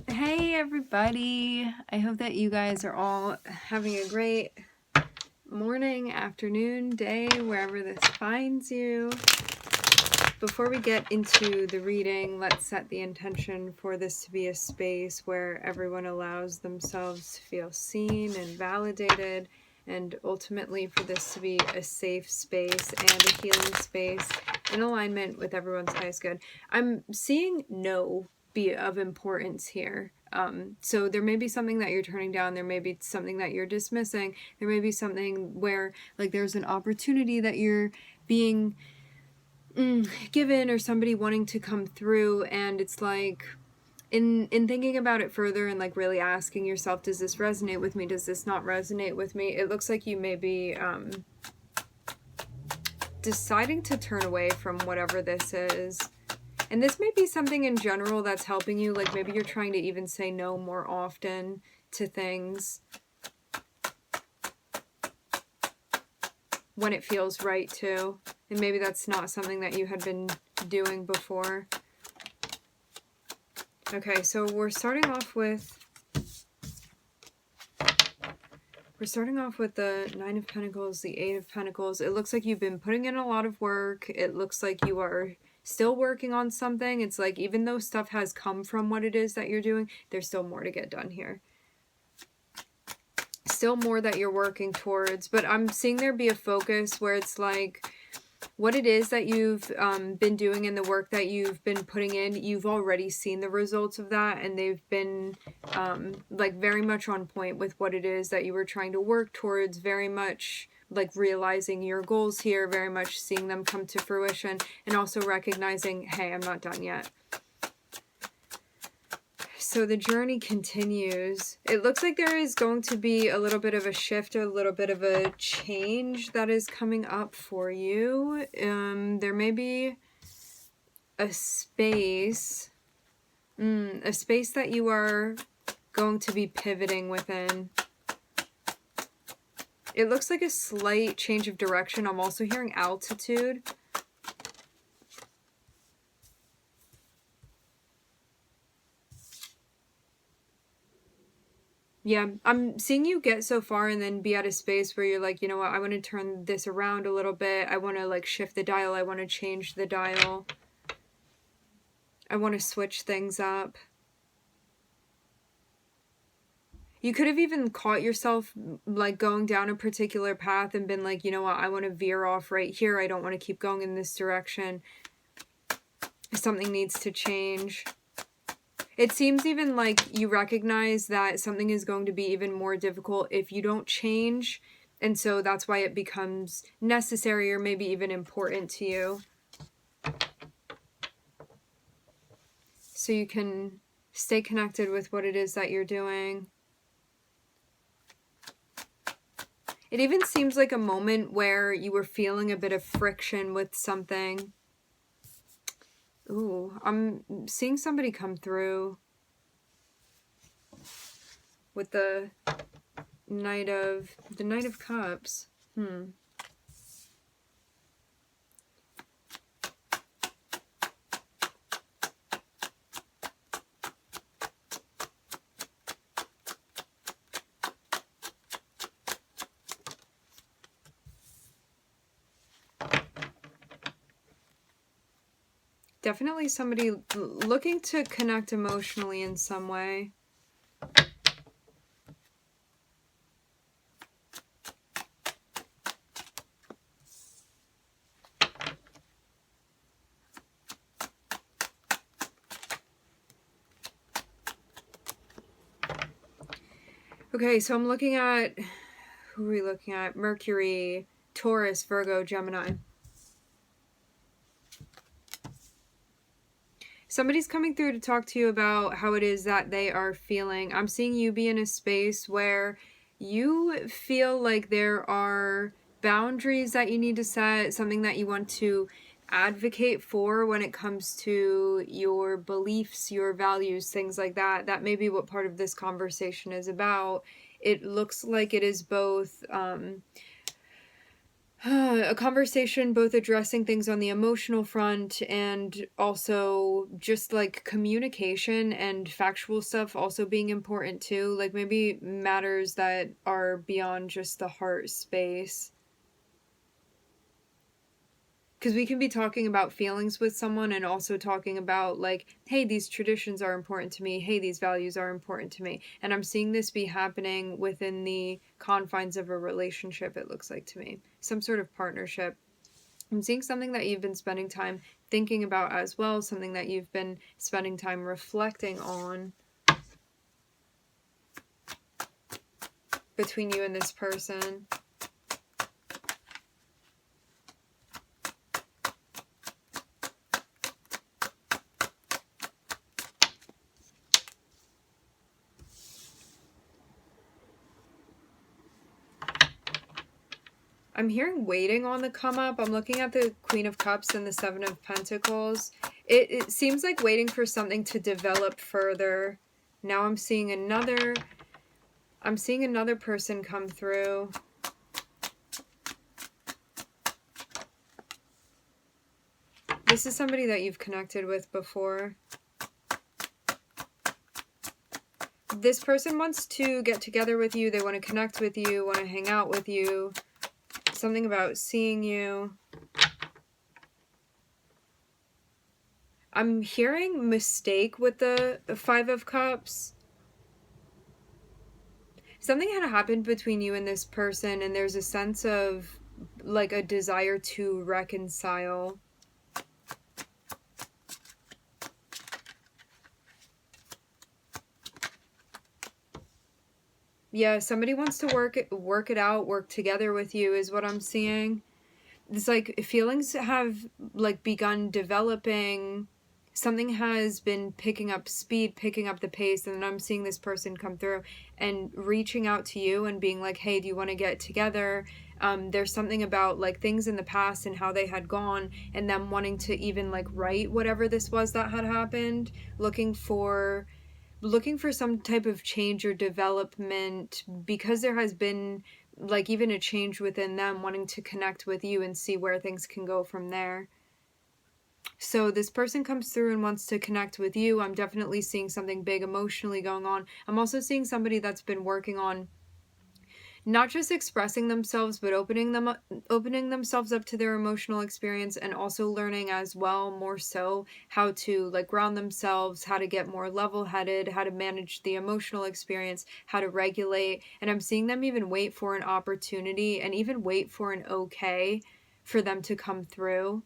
Hey everybody! I hope that you guys are all having a great morning, afternoon, day, wherever this finds you. Before we get into the reading, let's set the intention for this to be a space where everyone allows themselves to feel seen and validated, and ultimately for this to be a safe space and a healing space in alignment with everyone's highest good. I'm seeing no be of importance here. So there may be something that you're turning down, there may be something that you're dismissing, there may be something where like there's an opportunity that you're being given or somebody wanting to come through, and it's like in thinking about it further and like really asking yourself, does this resonate with me, does this not resonate with me, it looks like you may be deciding to turn away from whatever this is. And this may be something in general that's helping you, like maybe you're trying to even say no more often to things when it feels right to, and maybe that's not something that you had been doing before. Okay, so we're starting off with the Nine of Pentacles, the Eight of Pentacles. It looks like you've been putting in a lot of work. It looks like you are still working on something. It's like even though stuff has come from what it is that you're doing, there's still more to get done here. Still more that you're working towards, but I'm seeing there be a focus where it's like what it is that you've been doing and the work that you've been putting in, you've already seen the results of that, and they've been like very much on point with what it is that you were trying to work towards, very much like realizing your goals here, very much seeing them come to fruition, and also recognizing, hey, I'm not done yet. So the journey continues. It looks like there is going to be a little bit of a shift, a little bit of a change that is coming up for you. There may be a space that you are going to be pivoting within. It looks like a slight change of direction. I'm also hearing altitude. Yeah, I'm seeing you get so far and then be at a space where you're like, you know what, I want to turn this around a little bit. I want to like shift the dial. I want to change the dial. I want to switch things up. You could have even caught yourself like going down a particular path and been like, you know what, I want to veer off right here. I don't want to keep going in this direction. Something needs to change. It seems even like you recognize that something is going to be even more difficult if you don't change. And so that's why it becomes necessary or maybe even important to you. So you can stay connected with what it is that you're doing. It even seems like a moment where you were feeling a bit of friction with something. Ooh, I'm seeing somebody come through with the Knight of Cups. Definitely somebody looking to connect emotionally in some way. Okay, so I'm looking at, who are we looking at? Mercury, Taurus, Virgo, Gemini. Somebody's coming through to talk to you about how it is that they are feeling. I'm seeing you be in a space where you feel like there are boundaries that you need to set, something that you want to advocate for when it comes to your beliefs, your values, things like that. That may be what part of this conversation is about. It looks like it is both A conversation both addressing things on the emotional front and also just like communication and factual stuff also being important too. Like maybe matters that are beyond just the heart space. Because we can be talking about feelings with someone and also talking about like, hey, these traditions are important to me. Hey, these values are important to me. And I'm seeing this be happening within the confines of a relationship, it looks like to me. Some sort of partnership. I'm seeing something that you've been spending time thinking about as well. Something that you've been spending time reflecting on between you and this person. I'm hearing waiting on the come up. I'm looking at the Queen of Cups and the Seven of Pentacles. It seems like waiting for something to develop further. Now I'm seeing another person come through. This is somebody that you've connected with before. This person wants to get together with you. They want to connect with you, want to hang out with you. Something about seeing you. I'm hearing mistake with the Five of Cups. Something had happened between you and this person, and there's a sense of like a desire to reconcile. Yeah, somebody wants to work it out, work together with you is what I'm seeing. It's like feelings have like begun developing. Something has been picking up speed, picking up the pace, and then I'm seeing this person come through and reaching out to you and being like, hey, do you want to get together? There's something about like things in the past and how they had gone and them wanting to even like right whatever this was that had happened, looking for some type of change or development because there has been like even a change within them, wanting to connect with you and see where things can go from there. So this person comes through and wants to connect with you. I'm definitely seeing something big emotionally going on. I'm also seeing somebody that's been working on not just expressing themselves, but opening themselves up to their emotional experience, and also learning as well, more so, how to like ground themselves, how to get more level-headed, how to manage the emotional experience, how to regulate. And I'm seeing them even wait for an opportunity and even wait for an okay for them to come through.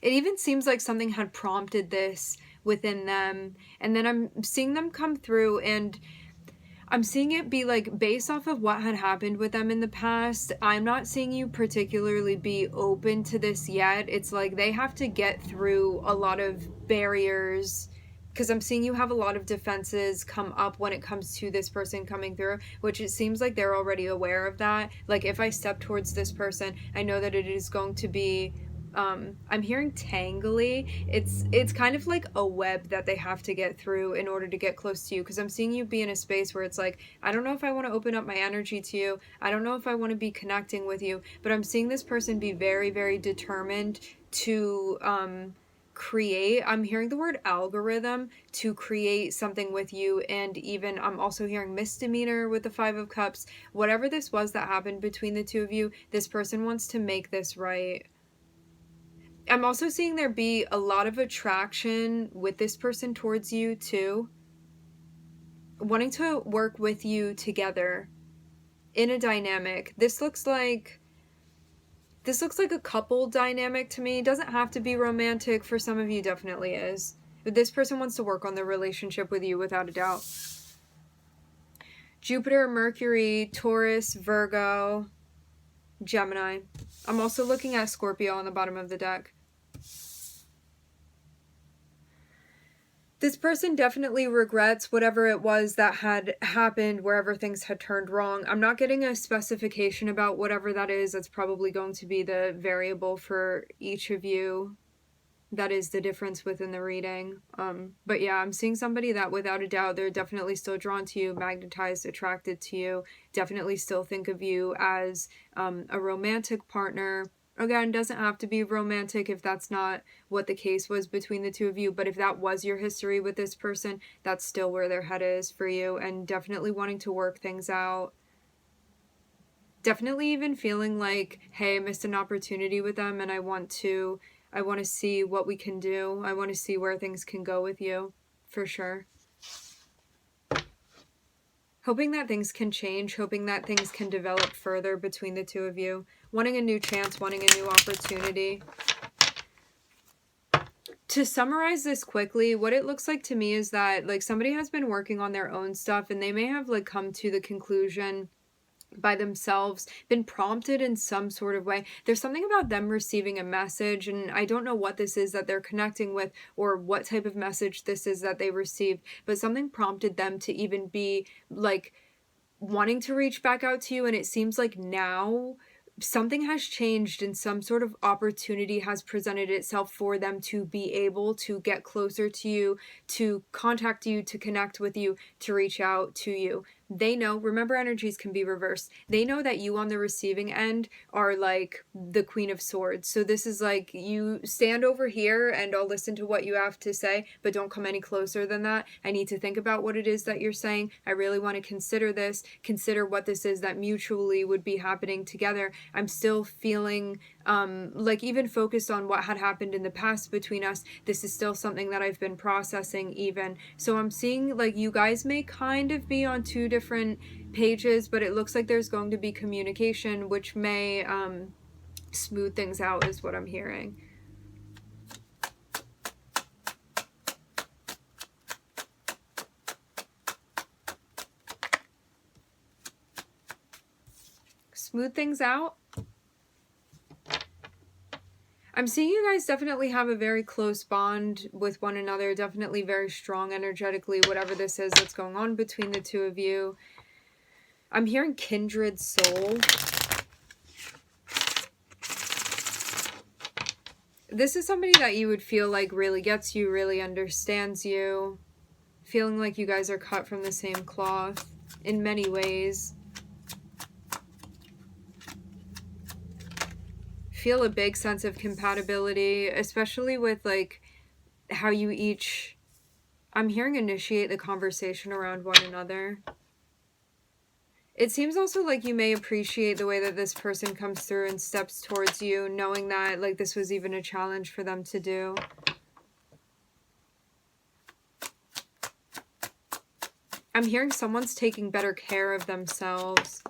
It even seems like something had prompted this within them. And then I'm seeing them come through, and I'm seeing it be like based off of what had happened with them in the past. I'm not seeing you particularly be open to this yet. It's like they have to get through a lot of barriers, because I'm seeing you have a lot of defenses come up when it comes to this person coming through, which it seems like they're already aware of that. Like if I step towards this person, I know that it is going to be I'm hearing tangly. It's kind of like a web that they have to get through in order to get close to you, because I'm seeing you be in a space where it's like, I don't know if I want to open up my energy to you. I don't know if I want to be connecting with you, but I'm seeing this person be very, very determined to create, I'm hearing the word algorithm, to create something with you. And even I'm also hearing misdemeanor with the Five of Cups. Whatever this was that happened between the two of you, this person wants to make this right. I'm also seeing there be a lot of attraction with this person towards you too. Wanting to work with you together in a dynamic. This looks like a couple dynamic to me. It doesn't have to be romantic. For some of you, definitely is. But this person wants to work on their relationship with you without a doubt. Jupiter, Mercury, Taurus, Virgo, Gemini. I'm also looking at Scorpio on the bottom of the deck. This person definitely regrets whatever it was that had happened, wherever things had turned wrong. I'm not getting a specification about whatever that is. That's probably going to be the variable for each of you. that is the difference within the reading. But yeah, I'm seeing somebody that without a doubt, they're definitely still drawn to you, magnetized, attracted to you, definitely still think of you as a romantic partner. Again, doesn't have to be romantic if that's not what the case was between the two of you, but if that was your history with this person, that's still where their head is for you, and definitely wanting to work things out. Definitely even feeling like, hey, I missed an opportunity with them and I want to see what we can do. I want to see where things can go with you, for sure. Hoping that things can change, hoping that things can develop further between the two of you. Wanting a new chance, wanting a new opportunity. To summarize this quickly, what it looks like to me is that, like, somebody has been working on their own stuff and they may have, like, come to the conclusion by themselves, been prompted in some sort of way. There's something about them receiving a message, and I don't know what this is that they're connecting with or what type of message this is that they received, but something prompted them to even be like wanting to reach back out to you, and it seems like now something has changed and some sort of opportunity has presented itself for them to be able to get closer to you, to contact you, to connect with you, to reach out to you. They know, remember, energies can be reversed. They know that you on the receiving end are like the Queen of Swords. So this is like, you stand over here and I'll listen to what you have to say, but don't come any closer than that. I need to think about what it is that you're saying. I really want to consider this, consider what this is that mutually would be happening together. I'm still feeling like, even focused on what had happened in the past between us, this is still something that I've been processing even. So I'm seeing like you guys may kind of be on two different pages, but it looks like there's going to be communication, which may smooth things out, is what I'm hearing. Smooth things out. I'm seeing you guys definitely have a very close bond with one another, definitely very strong energetically, whatever this is that's going on between the two of you. I'm hearing kindred soul. This is somebody that you would feel like really gets you, really understands you. Feeling like you guys are cut from the same cloth in many ways. Feel a big sense of compatibility, especially with like how you each, I'm hearing, initiate the conversation around one another. It seems also like you may appreciate the way that this person comes through and steps towards you, knowing that like this was even a challenge for them to do. I'm hearing someone's taking better care of themselves.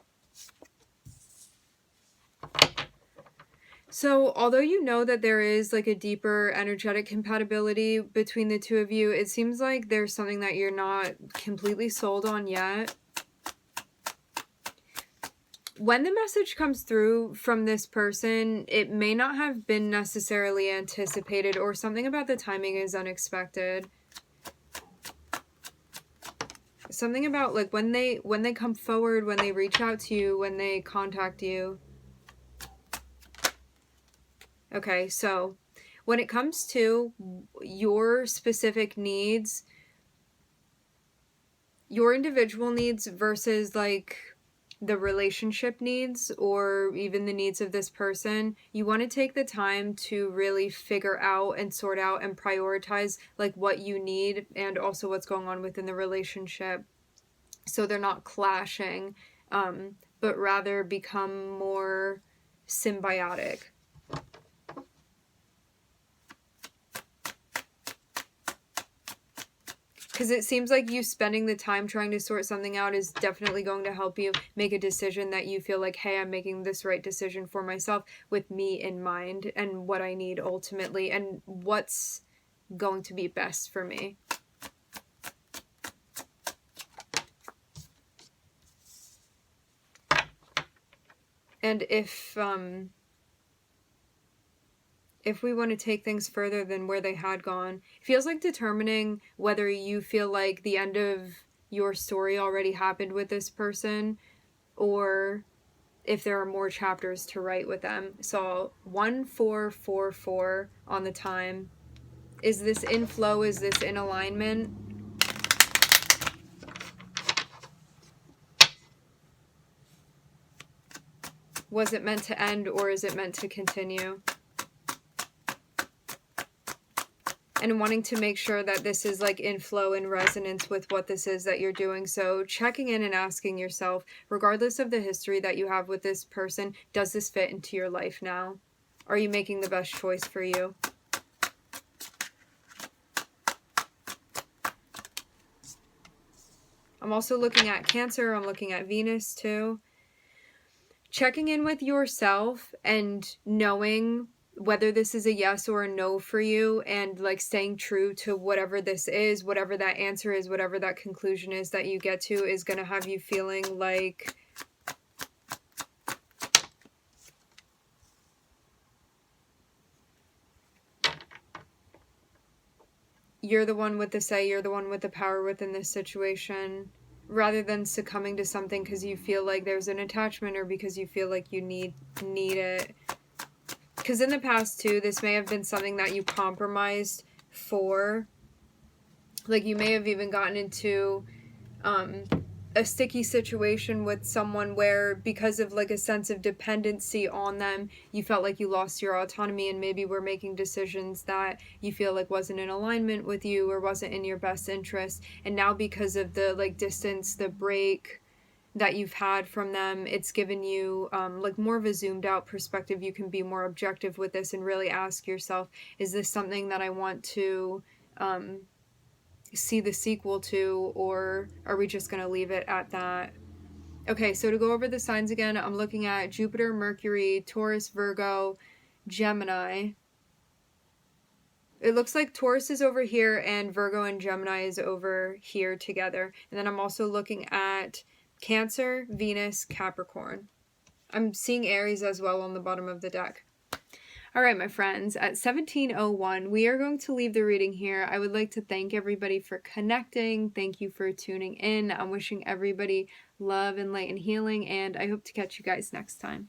So, although you know that there is like a deeper energetic compatibility between the two of you, it seems like there's something that you're not completely sold on yet. When the message comes through from this person, it may not have been necessarily anticipated, or something about the timing is unexpected. Something about like when they come forward, when they reach out to you, when they contact you. Okay, so when it comes to your specific needs, your individual needs versus like the relationship needs or even the needs of this person, you want to take the time to really figure out and sort out and prioritize like what you need and also what's going on within the relationship, so they're not clashing, but rather become more symbiotic. Because it seems like you spending the time trying to sort something out is definitely going to help you make a decision that you feel like, hey, I'm making this right decision for myself with me in mind and what I need ultimately and what's going to be best for me. And if we want to take things further than where they had gone, it feels like determining whether you feel like the end of your story already happened with this person or if there are more chapters to write with them. So 1444 on the time. Is this in flow? Is this in alignment? Was it meant to end, or is it meant to continue? And wanting to make sure that this is like in flow, in resonance with what this is that you're doing. So checking in and asking yourself, regardless of the history that you have with this person, does this fit into your life now? Are you making the best choice for you? I'm also looking at Cancer. I'm looking at Venus too. Checking in with yourself and knowing whether this is a yes or a no for you, and like staying true to whatever this is, whatever that answer is, whatever that conclusion is that you get to, is going to have you feeling like you're the one with the say, you're the one with the power within this situation, rather than succumbing to something because you feel like there's an attachment, or because you feel like you need it. Because in the past too, this may have been something that you compromised for. Like you may have even gotten into a sticky situation with someone where, because of like a sense of dependency on them, you felt like you lost your autonomy, and maybe were making decisions that you feel like wasn't in alignment with you or wasn't in your best interest. And now, because of the like distance, the break that you've had from them, it's given you like more of a zoomed out perspective. You can be more objective with this and really ask yourself, is this something that I want to see the sequel to, or are we just going to leave it at that? Okay, so to go over the signs again, I'm looking at Jupiter, Mercury, Taurus, Virgo, Gemini. It looks like Taurus is over here and Virgo and Gemini is over here together. And then I'm also looking at Cancer, Venus, Capricorn. I'm seeing Aries as well on the bottom of the deck. All right, my friends, at 17:01, we are going to leave the reading here. I would like to thank everybody for connecting. Thank you for tuning in. I'm wishing everybody love and light and healing, and I hope to catch you guys next time.